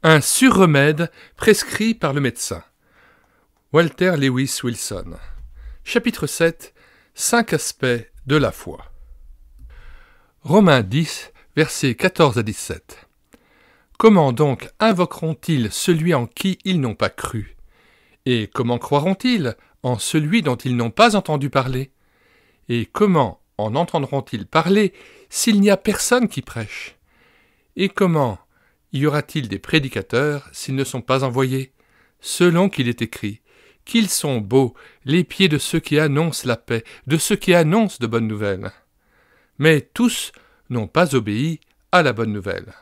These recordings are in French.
Un surremède prescrit par le médecin. Walter Lewis Wilson. Chapitre 7. 5 aspects de la foi. Romains 10, versets 14 à 17. Comment donc invoqueront-ils celui en qui ils n'ont pas cru? Et comment croiront-ils en celui dont ils n'ont pas entendu parler? Et comment en entendront-ils parler s'il n'y a personne qui prêche? Et comment y aura-t-il des prédicateurs s'ils ne sont pas envoyés? Selon qu'il est écrit, qu'ils sont beaux les pieds de ceux qui annoncent la paix, de ceux qui annoncent de bonnes nouvelles. Mais tous n'ont pas obéi à la bonne nouvelle.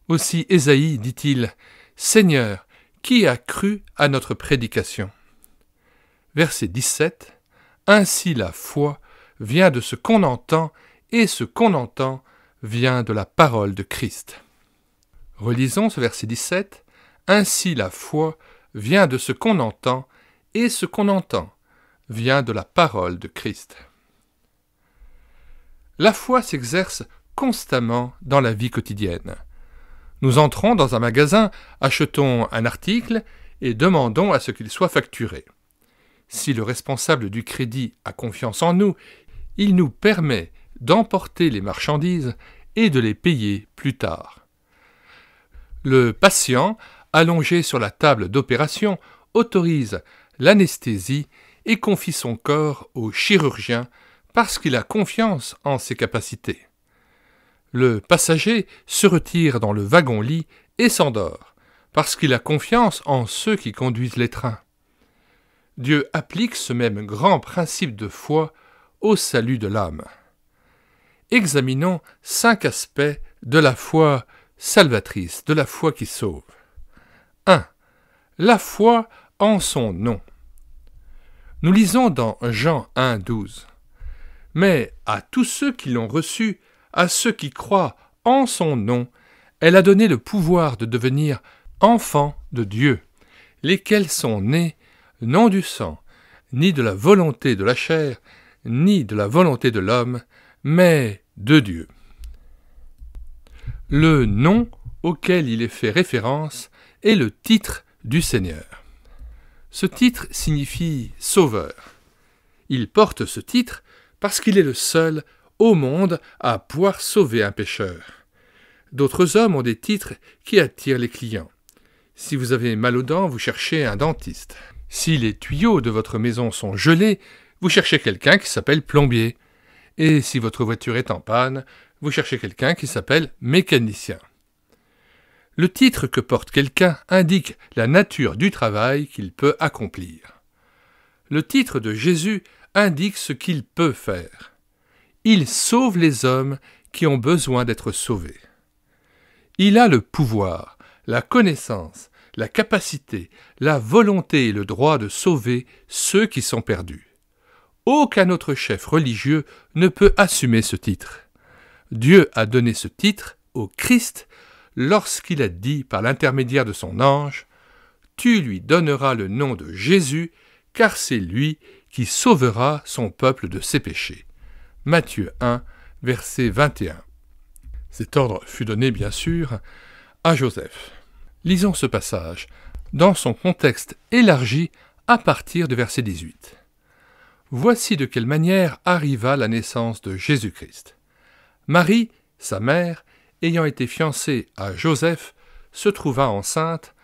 Aussi Ésaïe dit-il, « Seigneur, qui a cru à notre prédication ?» Verset 17. Ainsi la foi vient de ce qu'on entend, et ce qu'on entend vient de la parole de Christ. Relisons ce verset 17. Ainsi la foi vient de ce qu'on entend, et ce qu'on entend vient de la parole de Christ. La foi s'exerce constamment dans la vie quotidienne. Nous entrons dans un magasin, achetons un article et demandons à ce qu'il soit facturé. Si le responsable du crédit a confiance en nous, il nous permet d'emporter les marchandises et de les payer plus tard. Le patient, allongé sur la table d'opération, autorise l'anesthésie et confie son corps au chirurgien parce qu'il a confiance en ses capacités. Le passager se retire dans le wagon-lit et s'endort parce qu'il a confiance en ceux qui conduisent les trains. Dieu applique ce même grand principe de foi au salut de l'âme. Examinons 5 aspects de la foi salvatrice, de la foi qui sauve. 1. La foi en son nom. Nous lisons dans Jean 1, 12. « Mais à tous ceux qui l'ont reçu, à ceux qui croient en son nom, elle a donné le pouvoir de devenir enfants de Dieu, lesquels sont nés non du sang, ni de la volonté de la chair, ni de la volonté de l'homme, mais de Dieu. » Le nom auquel il est fait référence est le titre du Seigneur. Ce titre signifie sauveur. Il porte ce titre parce qu'il est le seul au monde à pouvoir sauver un pécheur. D'autres hommes ont des titres qui attirent les clients. Si vous avez mal aux dents, vous cherchez un dentiste. Si les tuyaux de votre maison sont gelés, vous cherchez quelqu'un qui s'appelle plombier. Et si votre voiture est en panne, vous cherchez quelqu'un qui s'appelle mécanicien. Le titre que porte quelqu'un indique la nature du travail qu'il peut accomplir. Le titre de Jésus indique ce qu'il peut faire. Il sauve les hommes qui ont besoin d'être sauvés. Il a le pouvoir, la connaissance, la capacité, la volonté et le droit de sauver ceux qui sont perdus. Aucun autre chef religieux ne peut assumer ce titre. Dieu a donné ce titre au Christ lorsqu'il a dit par l'intermédiaire de son ange « Tu lui donneras le nom de Jésus, car c'est lui qui sauvera son peuple de ses péchés. » Matthieu 1, verset 21. Cet ordre fut donné, bien sûr, à Joseph. Lisons ce passage dans son contexte élargi à partir du verset 18. Voici de quelle manière arriva la naissance de Jésus-Christ. Marie, sa mère, ayant été fiancée à Joseph, se trouva enceinte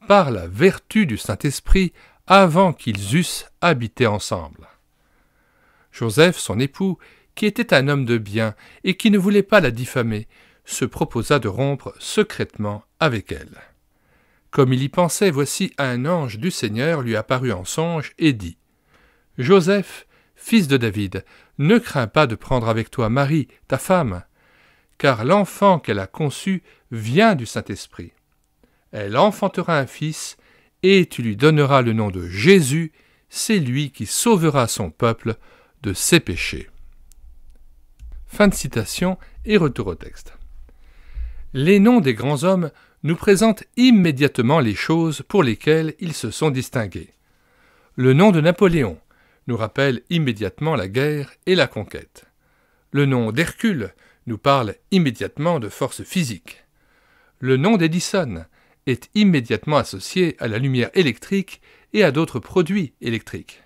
par la vertu du Saint-Esprit avant qu'ils eussent habité ensemble. Joseph, son époux, qui était un homme de bien et qui ne voulait pas la diffamer, se proposa de rompre secrètement avec elle. Comme il y pensait, voici un ange du Seigneur lui apparut en songe et dit « Joseph, fils de David, ne crains pas de prendre avec toi Marie, ta femme, car l'enfant qu'elle a conçu vient du Saint-Esprit. Elle enfantera un fils, et tu lui donneras le nom de Jésus, c'est lui qui sauvera son peuple de ses péchés. » Fin de citation et retour au texte. Les noms des grands hommes nous présentent immédiatement les choses pour lesquelles ils se sont distingués. Le nom de Napoléon nous rappelle immédiatement la guerre et la conquête. Le nom d'Hercule nous parle immédiatement de force physique. Le nom d'Edison est immédiatement associé à la lumière électrique et à d'autres produits électriques.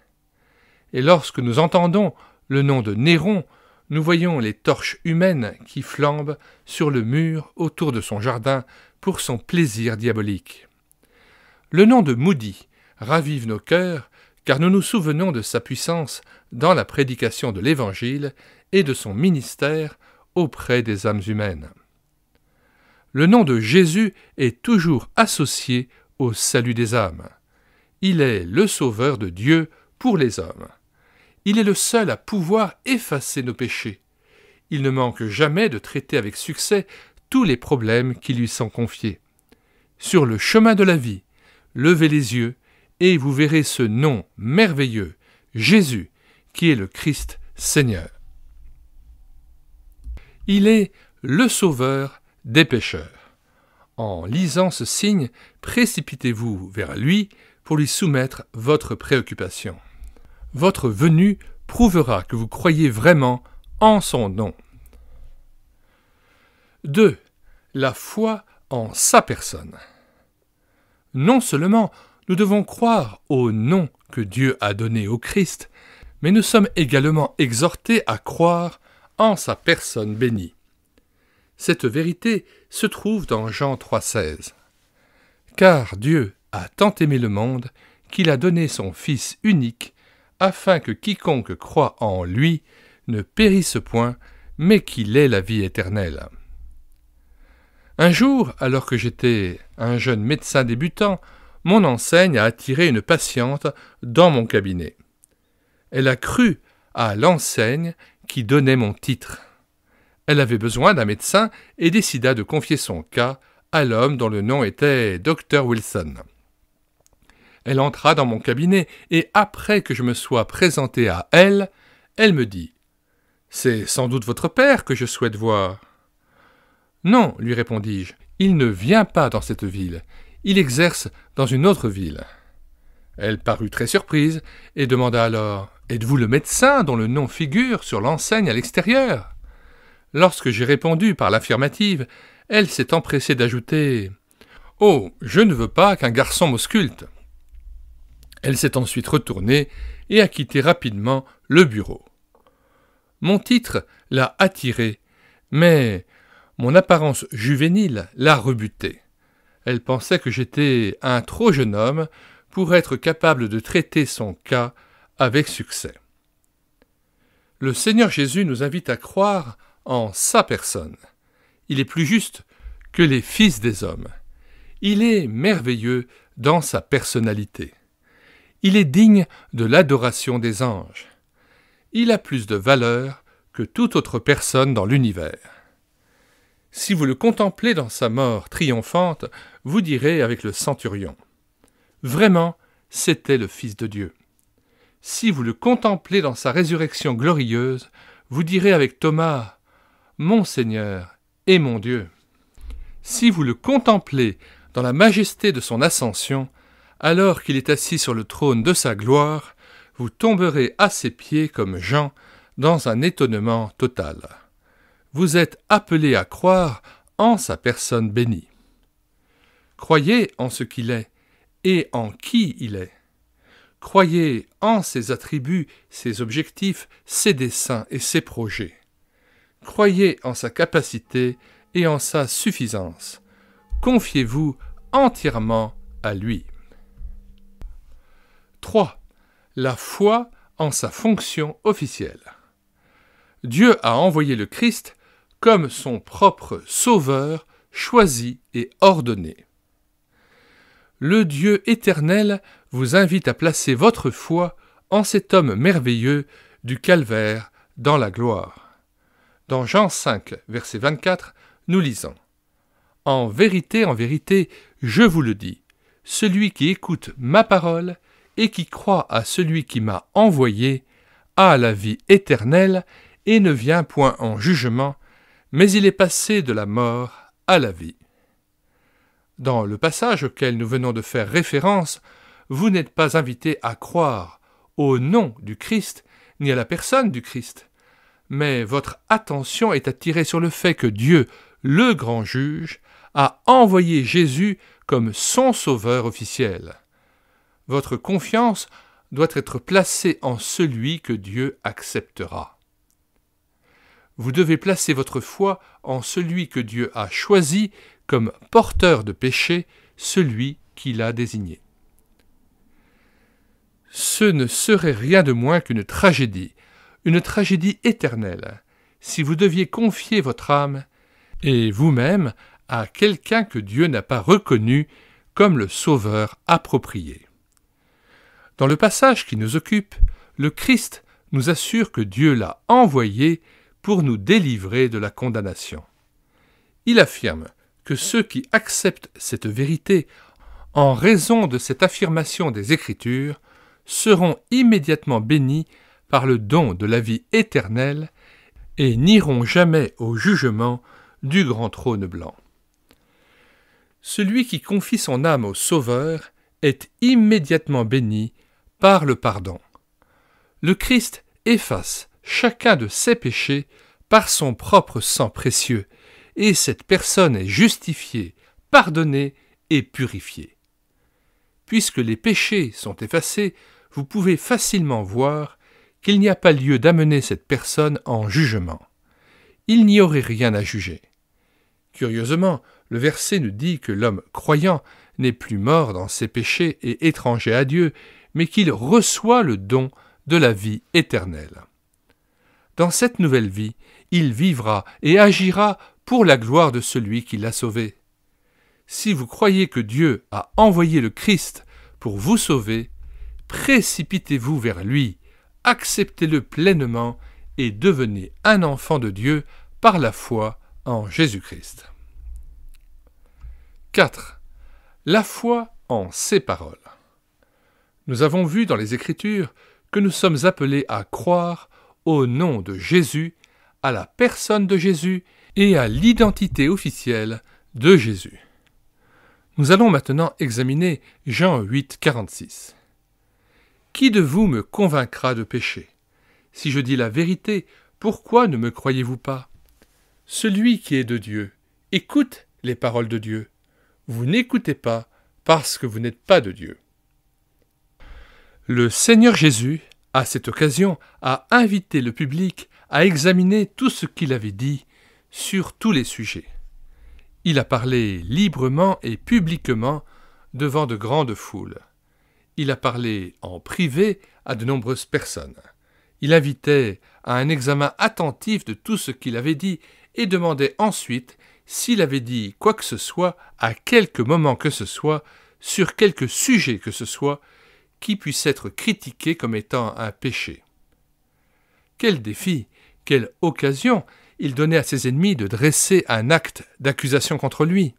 Et lorsque nous entendons le nom de Néron, nous voyons les torches humaines qui flambent sur le mur autour de son jardin pour son plaisir diabolique. Le nom de Moody ravive nos cœurs car nous nous souvenons de sa puissance dans la prédication de l'Évangile et de son ministère auprès des âmes humaines. Le nom de Jésus est toujours associé au salut des âmes. Il est le Sauveur de Dieu pour les hommes. Il est le seul à pouvoir effacer nos péchés. Il ne manque jamais de traiter avec succès tous les problèmes qui lui sont confiés. Sur le chemin de la vie, levez les yeux et vous verrez ce nom merveilleux, Jésus, qui est le Christ Seigneur. Il est le Sauveur des pécheurs. En lisant ce signe, précipitez-vous vers lui pour lui soumettre votre préoccupation. Votre venue prouvera que vous croyez vraiment en son nom. 2. La foi en sa personne. Non seulement nous devons croire au nom que Dieu a donné au Christ, mais nous sommes également exhortés à croire en sa personne bénie. Cette vérité se trouve dans Jean 3,16. « Car Dieu a tant aimé le monde qu'il a donné son Fils unique, afin que quiconque croit en lui ne périsse point, mais qu'il ait la vie éternelle. » Un jour, alors que j'étais un jeune médecin débutant, mon enseigne a attiré une patiente dans mon cabinet. Elle a cru à l'enseigne qui donnait mon titre. Elle avait besoin d'un médecin et décida de confier son cas à l'homme dont le nom était Dr. Wilson. Elle entra dans mon cabinet et après que je me sois présenté à elle, elle me dit « C'est sans doute votre père que je souhaite voir. » « Non, lui répondis-je, il ne vient pas dans cette ville, il exerce dans une autre ville. » Elle parut très surprise et demanda alors « Êtes-vous le médecin dont le nom figure sur l'enseigne à l'extérieur ?» Lorsque j'ai répondu par l'affirmative, elle s'est empressée d'ajouter « Oh, je ne veux pas qu'un garçon m'ausculte. » Elle s'est ensuite retournée et a quitté rapidement le bureau. Mon titre l'a attirée, mais mon apparence juvénile l'a rebutée. Elle pensait que j'étais un trop jeune homme pour être capable de traiter son cas avec succès. Le Seigneur Jésus nous invite à croire en sa personne. Il est plus juste que les fils des hommes. Il est merveilleux dans sa personnalité. Il est digne de l'adoration des anges. Il a plus de valeur que toute autre personne dans l'univers. Si vous le contemplez dans sa mort triomphante, vous direz avec le centurion « Vraiment, c'était le Fils de Dieu. » Si vous le contemplez dans sa résurrection glorieuse, vous direz avec Thomas « Mon Seigneur et mon Dieu. » Si vous le contemplez dans la majesté de son ascension, alors qu'il est assis sur le trône de sa gloire, vous tomberez à ses pieds comme Jean dans un étonnement total. Vous êtes appelés à croire en sa personne bénie. Croyez en ce qu'il est et en qui il est. Croyez en ses attributs, ses objectifs, ses desseins et ses projets. Croyez en sa capacité et en sa suffisance. Confiez-vous entièrement à lui. 3. La foi en sa fonction officielle. Dieu a envoyé le Christ comme son propre sauveur, choisi et ordonné. Le Dieu éternel vous invite à placer votre foi en cet homme merveilleux du calvaire dans la gloire. Dans Jean 5, verset 24, nous lisons « En vérité, je vous le dis, celui qui écoute ma parole et qui croit à celui qui m'a envoyé a la vie éternelle et ne vient point en jugement, mais il est passé de la mort à la vie. » Dans le passage auquel nous venons de faire référence, vous n'êtes pas invité à croire au nom du Christ ni à la personne du Christ, mais votre attention est attirée sur le fait que Dieu, le grand juge, a envoyé Jésus comme son sauveur officiel. Votre confiance doit être placée en celui que Dieu acceptera. Vous devez placer votre foi en celui que Dieu a choisi comme porteur de péché, celui qu'il a désigné. Ce ne serait rien de moins qu'une tragédie éternelle, si vous deviez confier votre âme et vous-même à quelqu'un que Dieu n'a pas reconnu comme le sauveur approprié. Dans le passage qui nous occupe, le Christ nous assure que Dieu l'a envoyé pour nous délivrer de la condamnation. Il affirme que ceux qui acceptent cette vérité en raison de cette affirmation des Écritures seront immédiatement bénis par le don de la vie éternelle et n'iront jamais au jugement du grand trône blanc. Celui qui confie son âme au Sauveur est immédiatement béni par le pardon. Le Christ efface chacun de ses péchés par son propre sang précieux, et cette personne est justifiée, pardonnée et purifiée. Puisque les péchés sont effacés, vous pouvez facilement voir qu'il n'y a pas lieu d'amener cette personne en jugement. Il n'y aurait rien à juger. Curieusement, le verset nous dit que l'homme croyant n'est plus mort dans ses péchés et étranger à Dieu, mais qu'il reçoit le don de la vie éternelle. Dans cette nouvelle vie, il vivra et agira pour la gloire de celui qui l'a sauvé. Si vous croyez que Dieu a envoyé le Christ pour vous sauver, précipitez-vous vers lui, acceptez-le pleinement et devenez un enfant de Dieu par la foi en Jésus-Christ. 4. La foi en ses paroles. Nous avons vu dans les Écritures que nous sommes appelés à croire au nom de Jésus, à la personne de Jésus et à l'identité officielle de Jésus. Nous allons maintenant examiner Jean 8, 46. « Qui de vous me convaincra de péché? Si je dis la vérité, pourquoi ne me croyez-vous pas? Celui qui est de Dieu écoute les paroles de Dieu. Vous n'écoutez pas parce que vous n'êtes pas de Dieu. » Le Seigneur Jésus, à cette occasion, a invité le public à examiner tout ce qu'il avait dit sur tous les sujets. Il a parlé librement et publiquement devant de grandes foules. Il a parlé en privé à de nombreuses personnes. Il invitait à un examen attentif de tout ce qu'il avait dit et demandait ensuite s'il avait dit quoi que ce soit, à quelque moment que ce soit, sur quelque sujet que ce soit, qui puisse être critiqué comme étant un péché. Quel défi, quelle occasion il donnait à ses ennemis de dresser un acte d'accusation contre lui.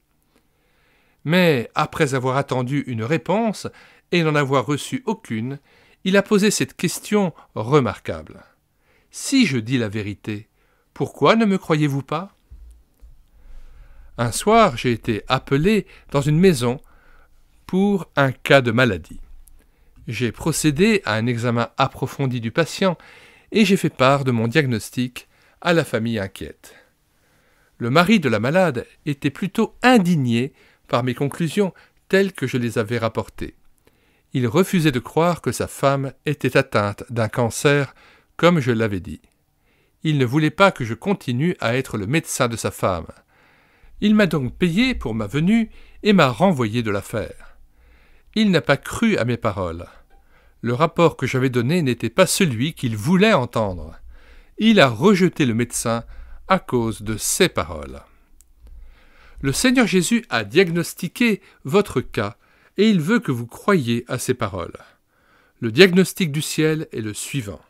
Mais après avoir attendu une réponse et n'en avoir reçu aucune, il a posé cette question remarquable. « Si je dis la vérité, pourquoi ne me croyez-vous pas ?» Un soir, j'ai été appelé dans une maison pour un cas de maladie. J'ai procédé à un examen approfondi du patient et j'ai fait part de mon diagnostic à la famille inquiète. Le mari de la malade était plutôt indigné par mes conclusions telles que je les avais rapportées. Il refusait de croire que sa femme était atteinte d'un cancer comme je l'avais dit. Il ne voulait pas que je continue à être le médecin de sa femme. Il m'a donc payé pour ma venue et m'a renvoyé de l'affaire. Il n'a pas cru à mes paroles. Le rapport que j'avais donné n'était pas celui qu'il voulait entendre. Il a rejeté le médecin à cause de ses paroles. Le Seigneur Jésus a diagnostiqué votre cas et il veut que vous croyiez à ses paroles. Le diagnostic du ciel est le suivant.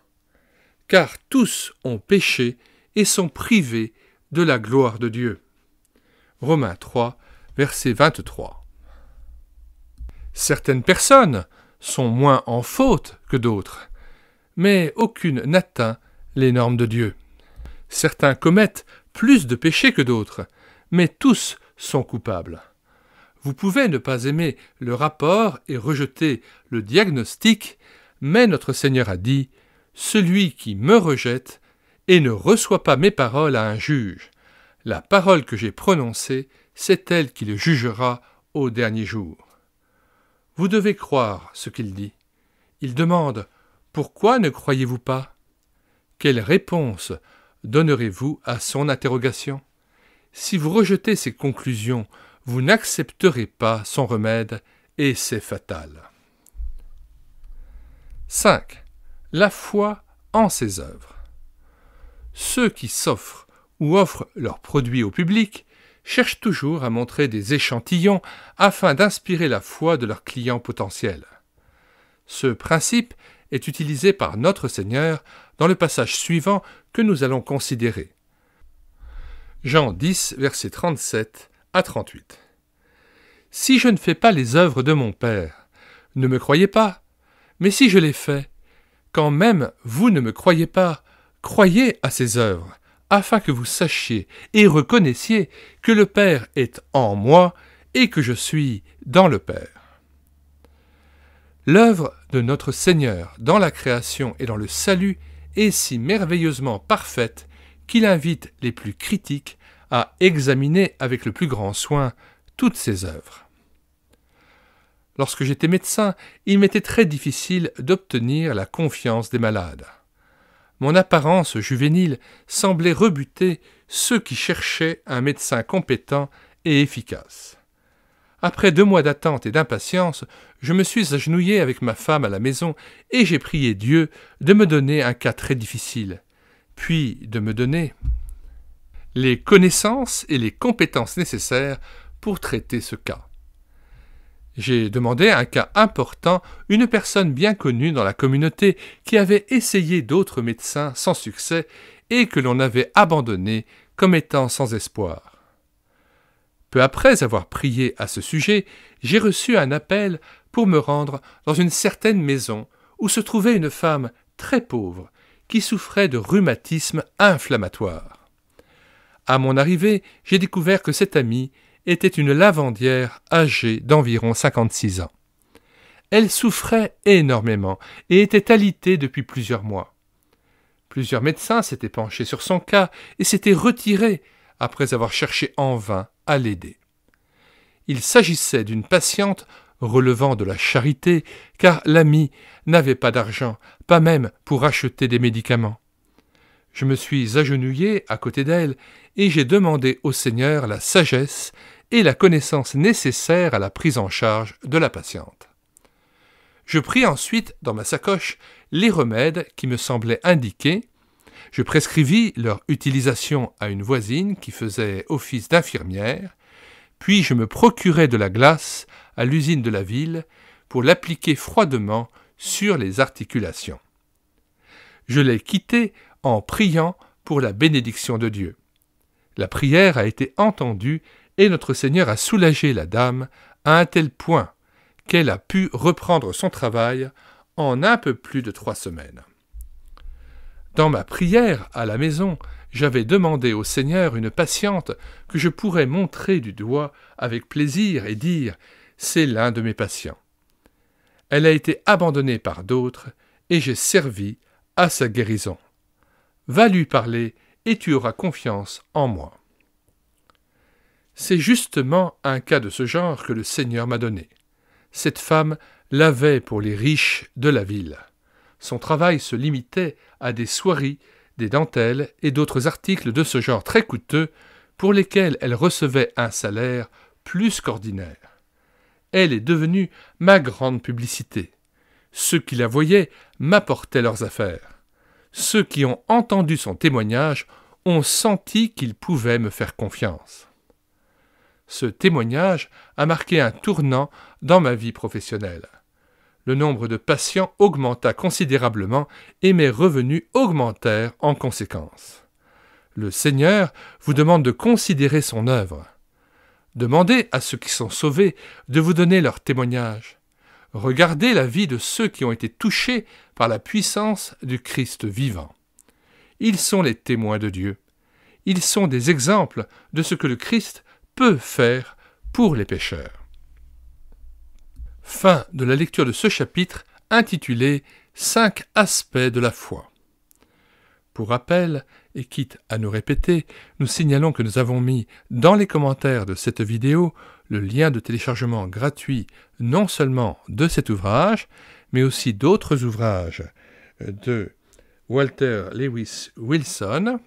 Car tous ont péché et sont privés de la gloire de Dieu. Romains 3, verset 23. Certaines personnes sont moins en faute que d'autres, mais aucune n'atteint les normes de Dieu. Certains commettent plus de péchés que d'autres, mais tous sont coupables. Vous pouvez ne pas aimer le rapport et rejeter le diagnostic, mais notre Seigneur a dit « Celui qui me rejette et ne reçoit pas mes paroles à un juge, la parole que j'ai prononcée, c'est elle qui le jugera au dernier jour. Vous devez croire ce qu'il dit. Il demande « Pourquoi ne croyez-vous pas ?» Quelle réponse donnerez-vous à son interrogation? Si vous rejetez ses conclusions, vous n'accepterez pas son remède et c'est fatal. 5. La foi en ses œuvres. Ceux qui s'offrent ou offrent leurs produits au public cherchent toujours à montrer des échantillons afin d'inspirer la foi de leurs clients potentiels. Ce principe est utilisé par notre Seigneur dans le passage suivant que nous allons considérer. Jean 10, versets 37 à 38. « Si je ne fais pas les œuvres de mon Père, ne me croyez pas, mais si je les fais, quand même vous ne me croyez pas, croyez à ces œuvres, afin que vous sachiez et reconnaissiez que le Père est en moi et que je suis dans le Père. » L'œuvre de notre Seigneur dans la création et dans le salut est si merveilleusement parfaite qu'il invite les plus critiques à examiner avec le plus grand soin toutes ses œuvres. Lorsque j'étais médecin, il m'était très difficile d'obtenir la confiance des malades. Mon apparence juvénile semblait rebuter ceux qui cherchaient un médecin compétent et efficace. Après 2 mois d'attente et d'impatience, je me suis agenouillé avec ma femme à la maison et j'ai prié Dieu de me donner un cas très difficile, puis de me donner les connaissances et les compétences nécessaires pour traiter ce cas. J'ai demandé un cas important, une personne bien connue dans la communauté qui avait essayé d'autres médecins sans succès et que l'on avait abandonné comme étant sans espoir. Peu après avoir prié à ce sujet, j'ai reçu un appel pour me rendre dans une certaine maison où se trouvait une femme très pauvre qui souffrait de rhumatisme inflammatoire. À mon arrivée, j'ai découvert que cette amie était une lavandière âgée d'environ 56 ans. Elle souffrait énormément et était alitée depuis plusieurs mois. Plusieurs médecins s'étaient penchés sur son cas et s'étaient retirés après avoir cherché en vain à l'aider. Il s'agissait d'une patiente relevant de la charité, car l'amie n'avait pas d'argent, pas même pour acheter des médicaments. Je me suis agenouillé à côté d'elle et j'ai demandé au Seigneur la sagesse et la connaissance nécessaires à la prise en charge de la patiente. Je pris ensuite dans ma sacoche les remèdes qui me semblaient indiqués. Je prescrivis leur utilisation à une voisine qui faisait office d'infirmière, puis je me procurai de la glace à l'usine de la ville pour l'appliquer froidement sur les articulations. Je l'ai quittée en priant pour la bénédiction de Dieu. La prière a été entendue et notre Seigneur a soulagé la dame à un tel point qu'elle a pu reprendre son travail en un peu plus de 3 semaines. Dans ma prière à la maison, j'avais demandé au Seigneur une patiente que je pourrais montrer du doigt avec plaisir et dire « c'est l'un de mes patients ». Elle a été abandonnée par d'autres et j'ai servi à sa guérison. Va lui parler et tu auras confiance en moi. C'est justement un cas de ce genre que le Seigneur m'a donné. Cette femme lavait pour les riches de la ville. Son travail se limitait à des soieries, des dentelles et d'autres articles de ce genre très coûteux pour lesquels elle recevait un salaire plus qu'ordinaire. Elle est devenue ma grande publicité. Ceux qui la voyaient m'apportaient leurs affaires. Ceux qui ont entendu son témoignage ont senti qu'ils pouvaient me faire confiance. Ce témoignage a marqué un tournant dans ma vie professionnelle. Le nombre de patients augmenta considérablement et mes revenus augmentèrent en conséquence. Le Seigneur vous demande de considérer son œuvre. Demandez à ceux qui sont sauvés de vous donner leur témoignage. Regardez la vie de ceux qui ont été touchés par la puissance du Christ vivant. Ils sont les témoins de Dieu. Ils sont des exemples de ce que le Christ peut faire pour les pécheurs. Fin de la lecture de ce chapitre intitulé « 5 aspects de la foi ». Pour rappel, Et quitte à nous répéter, nous signalons que nous avons mis dans les commentaires de cette vidéo le lien de téléchargement gratuit non seulement de cet ouvrage, mais aussi d'autres ouvrages de Walter Lewis Wilson.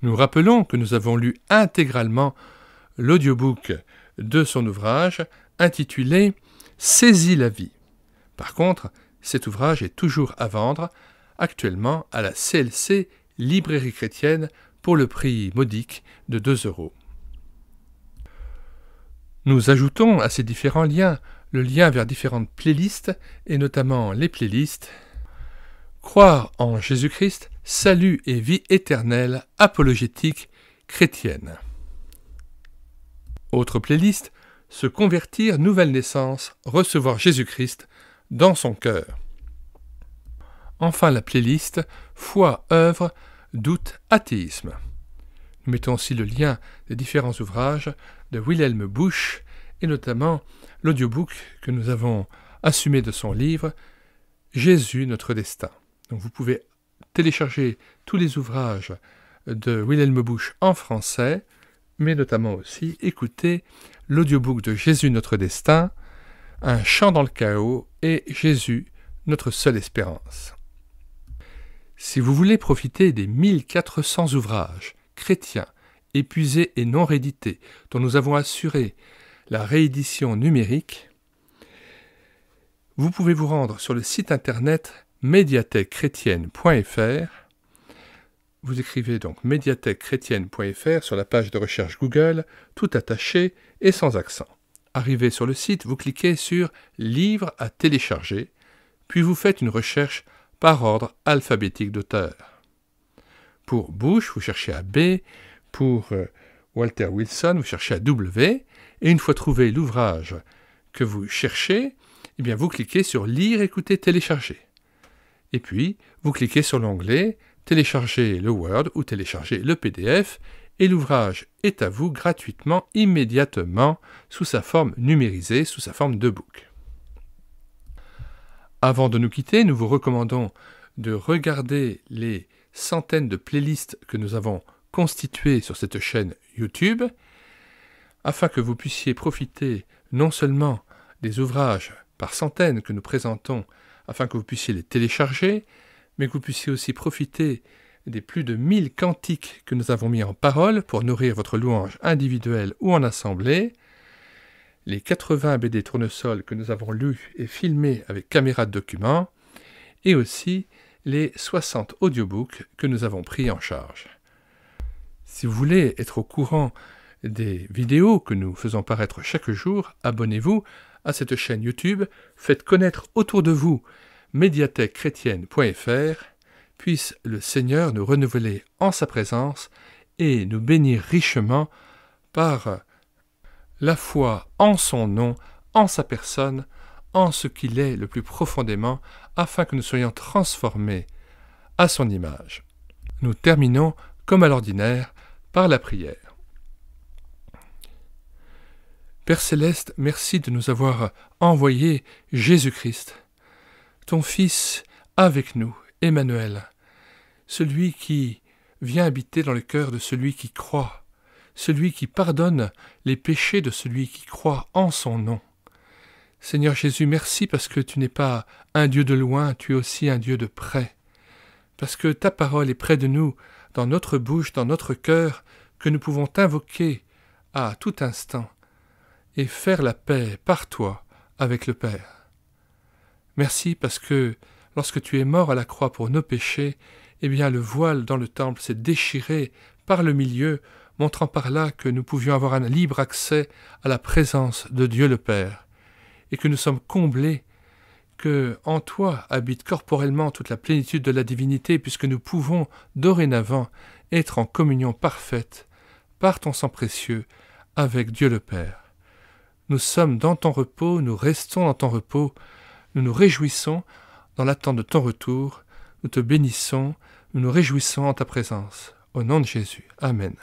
Nous rappelons que nous avons lu intégralement l'audiobook de son ouvrage intitulé « Saisis la vie ». Par contre, cet ouvrage est toujours à vendre actuellement à la CLC Librairie Chrétienne pour le prix modique de 2 €. Nous ajoutons à ces différents liens le lien vers différentes playlists et notamment les playlists « Croire en Jésus-Christ, salut et vie éternelle, apologétique chrétienne ». Autre playlist « Se convertir, nouvelle naissance, recevoir Jésus-Christ dans son cœur ». Enfin la playlist « Foi, œuvre, doute, athéisme ». Nous mettons aussi le lien des différents ouvrages de Wilhelm Busch et notamment l'audiobook que nous avons assumé de son livre « Jésus, notre destin ». Donc vous pouvez télécharger tous les ouvrages de Wilhelm Busch en français, mais notamment aussi écouter l'audiobook de Jésus, notre destin, Un chant dans le chaos et Jésus, notre seule espérance. Si vous voulez profiter des 1400 ouvrages chrétiens, épuisés et non réédités, dont nous avons assuré la réédition numérique, vous pouvez vous rendre sur le site internet médiathèquechrétienne.fr. Vous écrivez donc médiathèquechrétienne.fr sur la page de recherche Google, tout attaché et sans accent. Arrivé sur le site, vous cliquez sur « Livres à télécharger », puis vous faites une recherche par ordre alphabétique d'auteur. Pour Busch, vous cherchez à B, pour Walter Wilson, vous cherchez à W, et une fois trouvé l'ouvrage que vous cherchez, eh bien vous cliquez sur « Lire, écouter, télécharger ». Et puis, vous cliquez sur l'onglet « Télécharger le Word » ou « Télécharger le PDF » et l'ouvrage est à vous gratuitement, immédiatement, sous sa forme numérisée, sous sa forme de book. Avant de nous quitter, nous vous recommandons de regarder les centaines de playlists que nous avons constituées sur cette chaîne YouTube, afin que vous puissiez profiter non seulement des ouvrages par centaines que nous présentons, afin que vous puissiez les télécharger, mais que vous puissiez aussi profiter des plus de 1000 cantiques que nous avons mis en parole pour nourrir votre louange individuelle ou en assemblée, les 80 BD tournesol que nous avons lus et filmés avec caméra de document, et aussi les 60 audiobooks que nous avons pris en charge. Si vous voulez être au courant des vidéos que nous faisons paraître chaque jour, abonnez-vous à cette chaîne YouTube, faites connaître autour de vous médiathèquechrétienne.fr, puisse le Seigneur nous renouveler en sa présence et nous bénir richement par la foi en son nom, en sa personne, en ce qu'il est le plus profondément, afin que nous soyons transformés à son image. Nous terminons, comme à l'ordinaire, par la prière. Père Céleste, merci de nous avoir envoyé Jésus-Christ, ton Fils avec nous, Emmanuel, celui qui vient habiter dans le cœur de celui qui croit, celui qui pardonne les péchés de celui qui croit en son nom. Seigneur Jésus, merci parce que tu n'es pas un Dieu de loin, tu es aussi un Dieu de près, parce que ta parole est près de nous, dans notre bouche, dans notre cœur, que nous pouvons t'invoquer à tout instant et faire la paix par toi avec le Père. Merci parce que lorsque tu es mort à la croix pour nos péchés, eh bien le voile dans le temple s'est déchiré par le milieu, montrant par là que nous pouvions avoir un libre accès à la présence de Dieu le Père, et que nous sommes comblés, que en toi habite corporellement toute la plénitude de la divinité, puisque nous pouvons dorénavant être en communion parfaite, par ton sang précieux, avec Dieu le Père. Nous sommes dans ton repos, nous restons dans ton repos, nous nous réjouissons dans l'attente de ton retour, nous te bénissons, nous nous réjouissons en ta présence. Au nom de Jésus. Amen.